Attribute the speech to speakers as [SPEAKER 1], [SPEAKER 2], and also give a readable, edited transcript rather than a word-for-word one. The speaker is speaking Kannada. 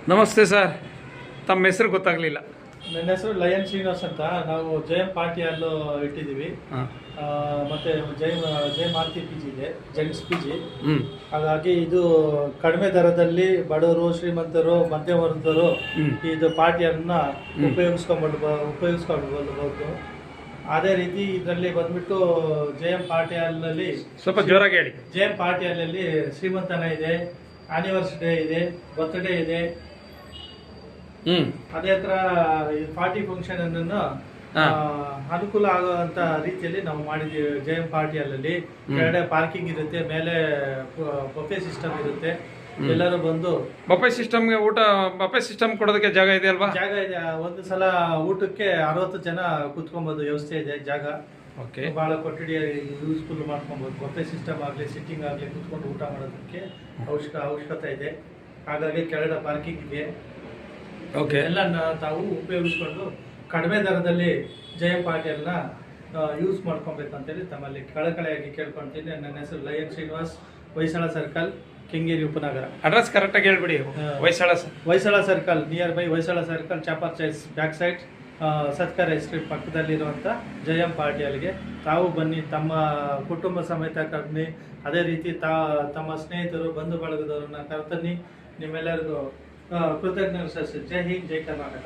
[SPEAKER 1] ನಮಸ್ತೆ ಸರ್, ತಮ್ಮ ಹೆಸರು ಗೊತ್ತಾಗಲಿಲ್ಲ.
[SPEAKER 2] ನನ್ನ ಹೆಸರು ಲಯನ್ ಶ್ರೀನಿವಾಸ್ ಅಂತ. ನಾವು ಜಯಂ ಪಾರ್ಟಿ ಅಲ್ಲೂ ಇಟ್ಟಿದ್ದೀವಿ. ಮತ್ತೆ ಜಯಂ ಆರ್ತಿ ಪಿ ಜಿ ಇದೆ, ಜೆಂಟ್ಸ್ ಪಿ ಜಿ. ಹಾಗಾಗಿ ಇದು ಕಡಿಮೆ ದರದಲ್ಲಿ ಬಡವರು, ಶ್ರೀಮಂತರು, ಮಧ್ಯಮ ವರ್ಗದವರು ಇದು ಪಾರ್ಟಿಯನ್ನ ಉಪಯೋಗಿಸ್ಕೊಳ್ಬಹುದು. ಅದೇ ರೀತಿ ಇದರಲ್ಲಿ ಬಂದ್ಬಿಟ್ಟು ಜಯಂ ಪಾರ್ಟಿ ಹಾಲ್ನಲ್ಲಿ
[SPEAKER 1] ಸ್ವಲ್ಪ ಜೋರಾಗಿ ಹೇಳಿ.
[SPEAKER 2] ಜಯಂ ಪಾರ್ಟಿ ಹಾಲಲ್ಲಿ ಶ್ರೀಮಂತನ ಇದೆ, ಆನಿವರ್ಸರಿ ಇದೆ, ಬರ್ತ್ಡೇ ಇದೆ. ಅದೇ ತರ ಪಾರ್ಟಿ ಫಂಕ್ಷನ್ ಅನ್ನು ಅನುಕೂಲ ಆಗುವಂತ ರೀತಿಯಲ್ಲಿ ನಾವು ಮಾಡಿದೀವಿ. ಜಯಂ ಪಾರ್ಟಿ ಹಾಲಲ್ಲಿ ಕೆಳಗಡೆ ಪಾರ್ಕಿಂಗ್ ಇರುತ್ತೆ, ಮೇಲೆ ಬಫೆ ಸಿಸ್ಟಮ್ ಇರುತ್ತೆ. ಎಲ್ಲರೂ ಬಂದು
[SPEAKER 1] ಬಫೆ ಸಿಸ್ಟಮ್ ಕೊಡೋದಕ್ಕೆ ಜಾಗ ಇದೆ ಅಲ್ವಾ?
[SPEAKER 2] ಜಾಗ ಇದೆ. ಒಂದು ಸಲ ಊಟಕ್ಕೆ 60 ಜನ ಕುತ್ಕೊಬಹುದು, ವ್ಯವಸ್ಥೆ ಇದೆ, ಜಾಗ.
[SPEAKER 1] ಓಕೆ,
[SPEAKER 2] ಬಹಳ ಕೊಠಡಿ ಯೂಸ್ಫುಲ್ ಮಾಡ್ಕೊಬಹುದು. ಬಫೆ ಸಿಸ್ಟಮ್ ಆಗಲಿ, ಸಿಟ್ಟಿಂಗ್ ಆಗಲಿ, ಕುತ್ಕೊಂಡು ಊಟ ಮಾಡೋದಕ್ಕೆ ಅವಶ್ಯಕತೆ ಇದೆ. ಹಾಗಾಗಿ ಕೆಳಗಡೆ ಪಾರ್ಕಿಂಗ್ ಇದೆ.
[SPEAKER 1] ಓಕೆ,
[SPEAKER 2] ಎಲ್ಲ ತಾವು ಉಪಯೋಗಿಸ್ಕೊಂಡು ಕಡಿಮೆ ದರದಲ್ಲಿ ಜಯಂ ಪಾರ್ಟಿಯನ್ನ ಯೂಸ್ ಮಾಡ್ಕೊಬೇಕಂತೇಳಿ ತಮ್ಮಲ್ಲಿ ಕಳಕಳಿಯಾಗಿ ಕೇಳ್ಕೊಳ್ತೀನಿ. ನನ್ನ ಹೆಸರು lion Srinivas, Hoysala circle, Kengeri Upanagara.
[SPEAKER 1] Address ಕರೆಕ್ಟಾಗಿ ಹೇಳ್ಬಿಡಿ.
[SPEAKER 2] Hoysala circle, near by Hoysala circle, ಚಾಪರ್ ಚೈಸ್ ಬ್ಯಾಕ್ ಸೈಡ್, ಸತ್ಕಾರ ಸ್ಟ್ರೀಟ್ ಪಕ್ಕದಲ್ಲಿರುವಂಥ ಜಯಂ ಪಾರ್ಟಿ ಹಾಲ್ಗೆ ತಾವು ಬನ್ನಿ. ತಮ್ಮ ಕುಟುಂಬ ಸಮೇತ ಕರ್ನಿ. ಅದೇ ರೀತಿ ತಮ್ಮ ಸ್ನೇಹಿತರು, ಬಂಧು ಬಳಗದವ್ರನ್ನ ಕರ್ತನ್ನಿ. ನಿಮ್ಮೆಲ್ಲರಿಗೂ ಕೃತಜ್ಞತೆ. ಜೈ ಹಿಂದ್, ಜೈ ಕರ್ನಾಟಕ.